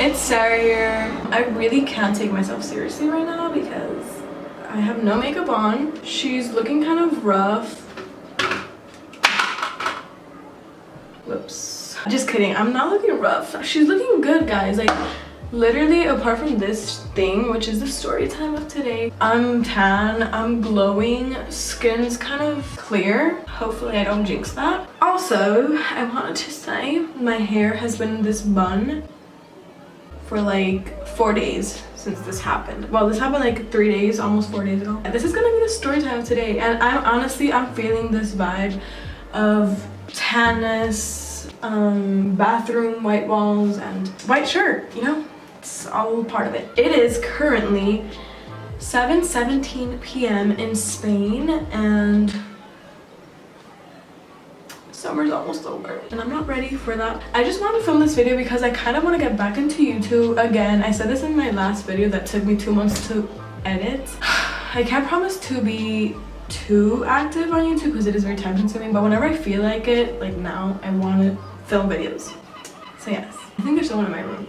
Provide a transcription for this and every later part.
It's Sarah here. I really can't take myself seriously right now because I have no makeup on. She's looking kind of rough. Whoops. Just kidding, I'm not looking rough. She's looking good, guys. Like, literally, apart from this thing, which is the story time of today, I'm tan, I'm glowing, skin's kind of clear. Hopefully I don't jinx that. Also, I wanted to say my hair has been in this bun for like 4 days since this happened. Well, this happened like 3 days, almost 4 days ago. And this is gonna be the story time today. And I'm feeling this vibe of tanness, bathroom white walls, and white shirt, you know? It's all part of it. It is currently 7:17 p.m. in Spain, and summer's almost over, and I'm not ready for that. I just want to film this video because I kind of want to get back into YouTube again. I said this in my last video that took me 2 months to edit. I can't promise to be too active on YouTube because it is very time consuming, but whenever I feel like it, like now, I want to film videos. So yes, I think there's someone in my room.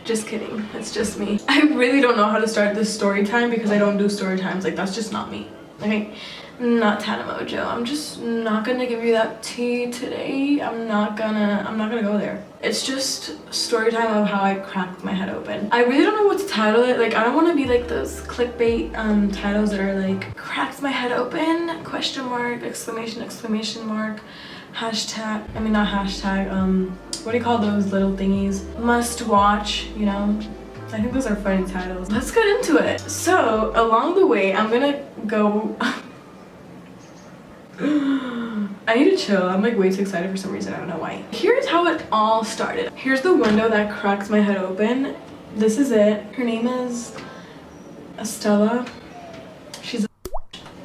Just kidding, it's just me. I really don't know how to start this story time because I don't do story times. Like, that's just not me. Like, not Tana Mojo. I'm just not gonna give you that tea today. I'm not gonna go there. It's just story time of how I cracked my head open. I really don't know what to title it. Like, I don't want to be like those clickbait titles that are like cracked my head open, question mark, exclamation mark, hashtag, I mean not hashtag, what do you call those little thingies? Must watch, you know? I think those are funny titles. Let's get into it. So along the way, I'm gonna go I need to chill. I'm like way too excited for some reason. I don't know why. Here's how it all started. Here's the window that cracks my head open. This is it. Her name is Estella. She's a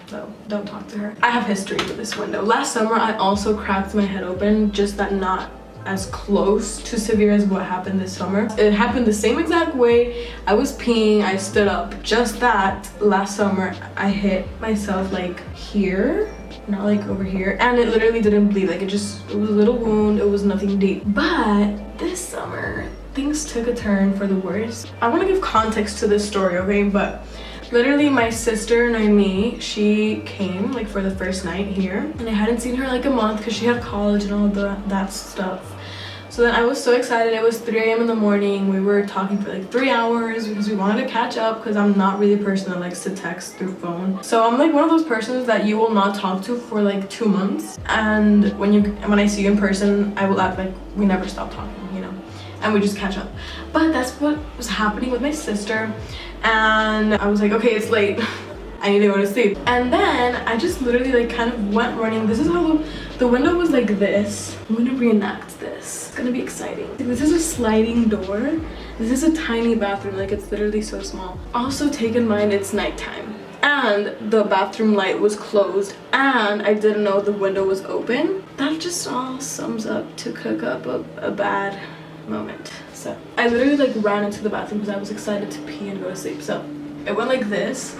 so don't talk to her. I have history with this window. Last summer I also cracked my head open, just that not as close to severe as what happened this summer. It happened the same exact way. I was peeing, I stood up. Just that last summer I hit myself like here, not like over here, and it literally didn't bleed. Like, it was a little wound, it was nothing deep. But this summer things took a turn for the worse. I want to give context to this story, okay? But literally my sister Naomi, she came like for the first night here, and I hadn't seen her like a month because she had college and all that stuff. So then I was so excited. It was 3 a.m. in the morning. We were talking for like 3 hours because we wanted to catch up, because I'm not really a person that likes to text through phone. So I'm like one of those persons that you will not talk to for like 2 months, and when I see you in person, I will act like we never stopped talking, you know, and we just catch up. But that's what was happening with my sister, and I was like, okay, it's late. I need to go to sleep. And then I just literally like kind of went running. This is how the window was like this. I'm gonna reenact this. It's gonna be exciting. This is a sliding door. This is a tiny bathroom, like it's literally so small. Also take in mind it's nighttime, and the bathroom light was closed, and I didn't know the window was open. That just all sums up to cook up a bad moment. So I literally like ran into the bathroom because I was excited to pee and go to sleep. So it went like this.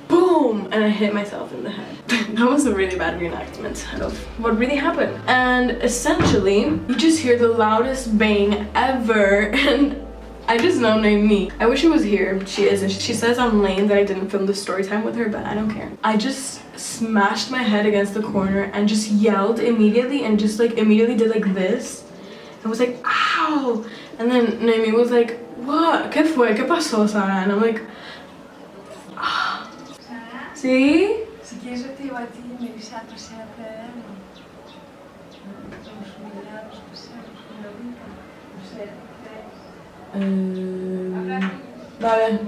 Boom! And I hit myself in the head. That was a really bad reenactment of what really happened. And essentially, you just hear the loudest bang ever, and I just know Naomi. I wish she was here, but she isn't. She says I'm lame that I didn't film the story time with her, but I don't care. I just smashed my head against the corner and just yelled immediately, and just like immediately did like this. I was like, ow! And then Naomi was like, what? ¿Qué fue? ¿Qué pasó, Sara? And I'm like, ah. ¿Sí? Si quieres yo te digo a ti, me dice a trasera no sé. Vale.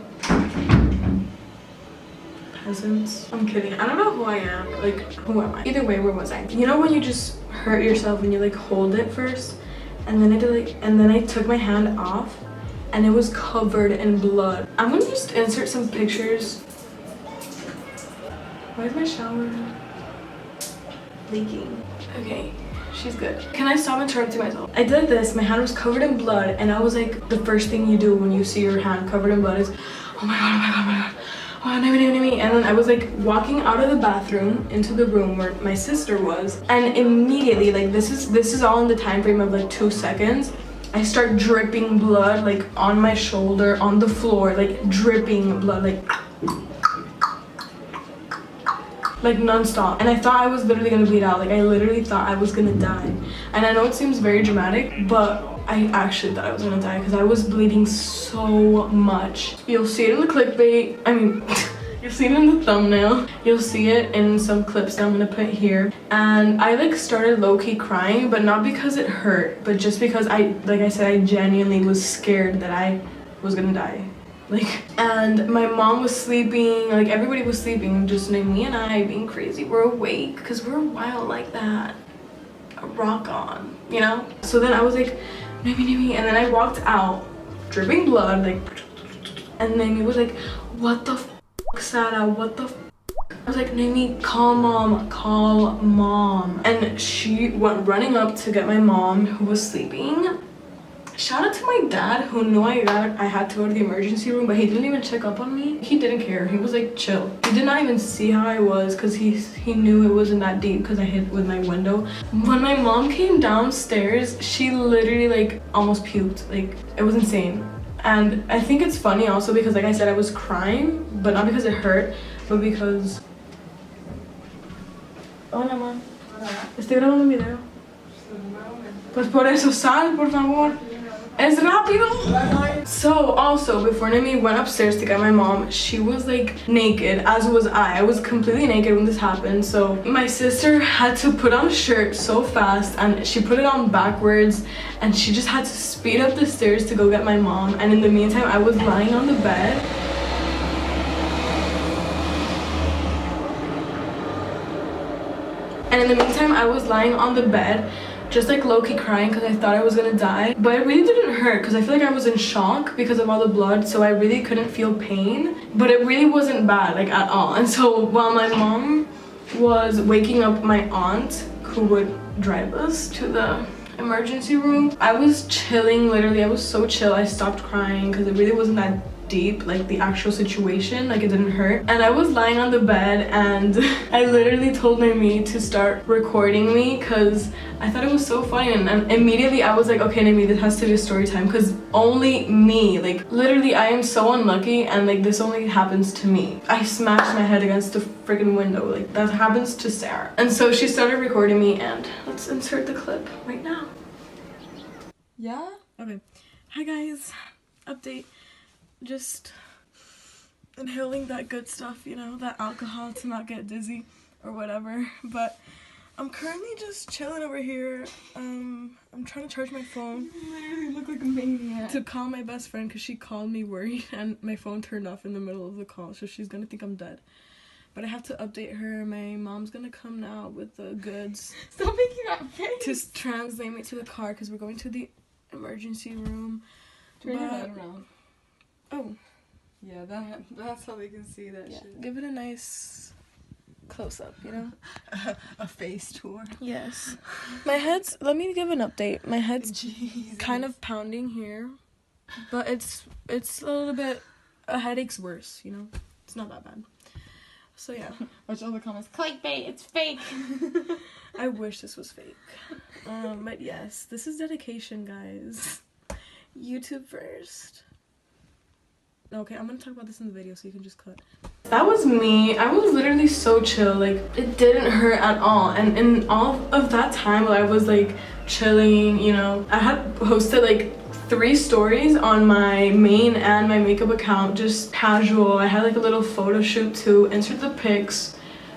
Peasants. I'm kidding. I don't know who I am. Like, who am I? Either way, where was I? You know when you just hurt yourself when you like hold it first, and then I took my hand off, and it was covered in blood. I'm gonna just insert some pictures. Why is my shower leaking? Okay, she's good. Can I stop interrupting myself? I did this, my hand was covered in blood, and I was like, the first thing you do when you see your hand covered in blood is, oh my god, oh my god, oh my god. oh, Naomi. And then I was like walking out of the bathroom into the room where my sister was, and immediately, like this is all in the time frame of like 2 seconds, I start dripping blood like on my shoulder, on the floor, like dripping blood, like non-stop. And I thought I was literally gonna bleed out. Like I literally thought I was gonna die. And I know it seems very dramatic, but I actually thought I was gonna die because I was bleeding so much. You'll see it in the clickbait. I mean, you'll see it in the thumbnail. You'll see it in some clips that I'm gonna put here. And I like started low-key crying, but not because it hurt, but just because like I said, I genuinely was scared that I was gonna die. Like, and my mom was sleeping, like everybody was sleeping, just me and I being crazy. We're awake because we're wild like that. Rock on, you know? So then I was like, Naomi, and then I walked out, dripping blood, like, and Naomi was like, what the f, Sara, what the f? I was like, Naomi, call mom. And she went running up to get my mom, who was sleeping. Shout out to my dad, who knew I had to go to the emergency room, but he didn't even check up on me. He didn't care. He was like, chill. He did not even see how I was because he knew it wasn't that deep because I hit with my window. When my mom came downstairs, she literally like almost puked. Like it was insane. And I think it's funny also because, like I said, I was crying, but not because it hurt, but because... Hola, ma. Estoy grabando un video. Pues por eso sal, por favor. Es rápido. So also, before Naomi went upstairs to get my mom, she was like naked, as was I. I was completely naked when this happened. So my sister had to put on a shirt so fast, and she put it on backwards, and she just had to speed up the stairs to go get my mom. And in the meantime, I was lying on the bed. And in the meantime, I was lying on the bed, just like low-key crying because I thought I was gonna die. But it really didn't hurt because I feel like I was in shock because of all the blood, so I really couldn't feel pain. But it really wasn't bad, like at all. And so while my mom was waking up my aunt, who would drive us to the emergency room, I was chilling. Literally, I was so chill. I stopped crying because it really wasn't that deep, like the actual situation, like it didn't hurt. And I was lying on the bed, and I literally told Naomi to start recording me because I thought it was so funny. And immediately I was like, okay, Naomi, this has to be a story time because only me, like literally I am so unlucky, and like this only happens to me. I smashed my head against the freaking window, like that happens to Sarah. And so she started recording me, and let's insert the clip right now. Yeah? Okay. Hi guys. Update. Just inhaling that good stuff, you know, that alcohol to not get dizzy or whatever. But I'm currently just chilling over here. I'm trying to charge my phone. You literally look like a maniac. To call my best friend because she called me worried, and my phone turned off in the middle of the call, so she's gonna think I'm dead. But I have to update her. My mom's gonna come now with the goods. Stop making that face. To translate me to the car because we're going to the emergency room. Turn your head around. Oh. Yeah, that's how they can see that shit. Give it a nice close-up, you know? A face tour. Yes. My head's, let me give an update. My head's Jesus. kind of pounding here, but it's a little bit, a headache's worse, you know? It's not that bad. So yeah. Watch all the comments. Clickbait, it's fake. I wish this was fake. But yes, this is dedication, guys. YouTube first. Okay, I'm gonna talk about this in the video so you can just cut. That was me. I was literally so chill. Like, it didn't hurt at all. And in all of that time while I was like chilling, you know, I had posted like 3 stories on my main and my makeup account, just casual. I had like a little photo shoot to insert the pics,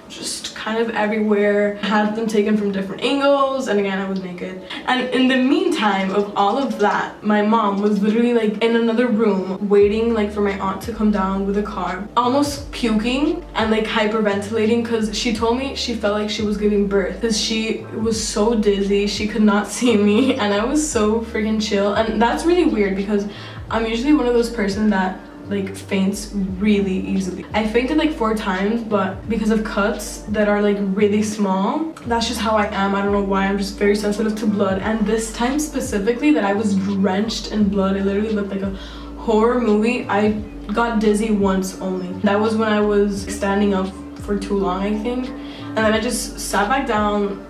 just kind of everywhere. Had them taken from different angles, and again I was naked. And in the meantime of all of that, my mom was literally like in another room waiting like for my aunt to come down with a car, almost puking and like hyperventilating because she told me she felt like she was giving birth because she was so dizzy, she could not see me. And I was so freaking chill. And that's really weird because I'm usually one of those person that like faints really easily. I fainted like 4 times, but because of cuts that are like really small, that's just how I am. I don't know why. I'm just very sensitive to blood. And this time specifically that I was drenched in blood, it literally looked like a horror movie, I got dizzy once only. That was when I was standing up for too long, I think. And then I just sat back down,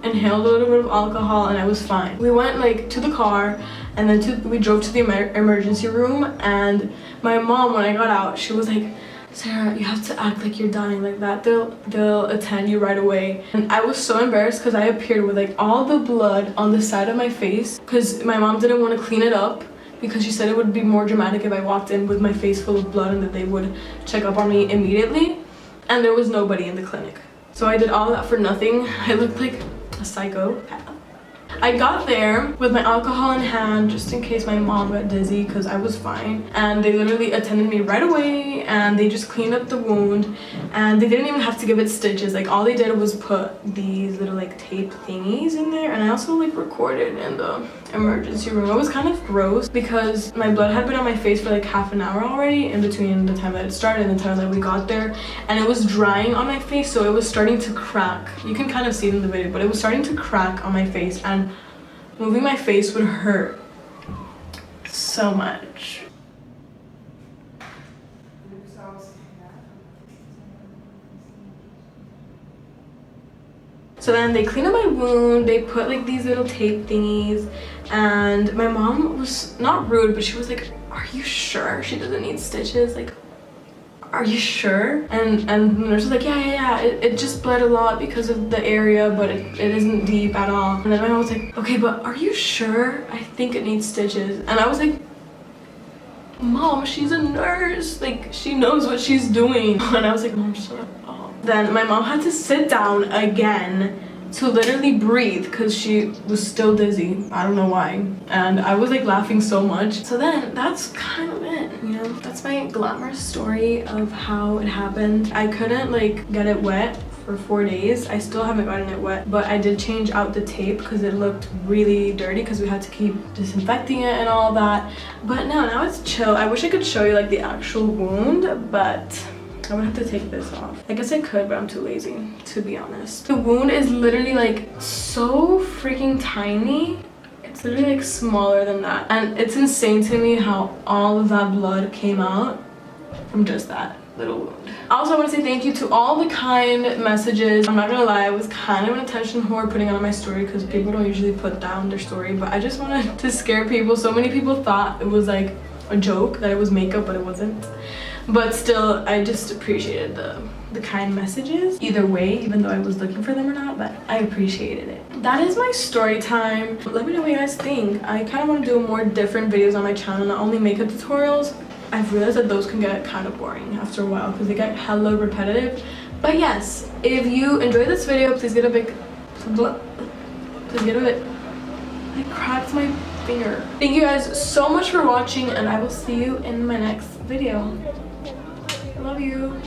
inhaled a little bit of alcohol, and I was fine. We went like to the car, and then we drove to the emergency room, and my mom, when I got out, she was like, Sarah, you have to act like you're dying like that. They'll attend you right away. And I was so embarrassed because I appeared with like all the blood on the side of my face because my mom didn't want to clean it up because she said it would be more dramatic if I walked in with my face full of blood and that they would check up on me immediately. And there was nobody in the clinic. So I did all that for nothing. I looked like a psychopath. I got there with my alcohol in hand just in case my mom got dizzy because I was fine, and they literally attended me right away and they just cleaned up the wound, and they didn't even have to give it stitches. Like all they did was put these little like tape thingies in there, and I also like recorded in the emergency room. It was kind of gross because my blood had been on my face for like half an hour already in between the time that it started and the time that we got there, and it was drying on my face, so it was starting to crack. You can kind of see it in the video, but it was starting to crack on my face, and moving my face would hurt so much. So then they cleaned up my wound, they put like these little tape thingies, and my mom was not rude, but she was like, are you sure she doesn't need stitches? Like, are you sure? And the nurse was like, yeah, it just bled a lot because of the area, but it isn't deep at all. And then my mom was like, okay, but are you sure? I think it needs stitches. And I was like, Mom, she's a nurse, like she knows what she's doing. And I was like, Mom, shut up. Then my mom had to sit down again to literally breathe because she was still dizzy. I don't know why. And I was like laughing so much. So then that's kind of it, you know? That's my glamorous story of how it happened. I couldn't like get it wet for 4 days. I still haven't gotten it wet, but I did change out the tape because it looked really dirty because we had to keep disinfecting it and all that. But no, now it's chill. I wish I could show you like the actual wound, but I would have to take this off. I guess I could, but I'm too lazy, to be honest. The wound is literally like so freaking tiny. It's literally like smaller than that. And it's insane to me how all of that blood came out from just that little wound. Also, I want to say thank you to all the kind messages. I'm not gonna lie, I was kind of an attention whore putting it on my story because people don't usually put down their story, but I just wanted to scare people. So many people thought it was like a joke, that it was makeup, but it wasn't. But still, I just appreciated the kind messages either way, even though I was looking for them or not, but I appreciated it. That is my story time. Let me know what you guys think. I kind of want to do more different videos on my channel, not only makeup tutorials. I've realized that those can get kind of boring after a while because they get hella repetitive. But yes, if you enjoyed this video, please get a big I cracked my finger. Thank you guys so much for watching, and I will see you in my next video. I love you.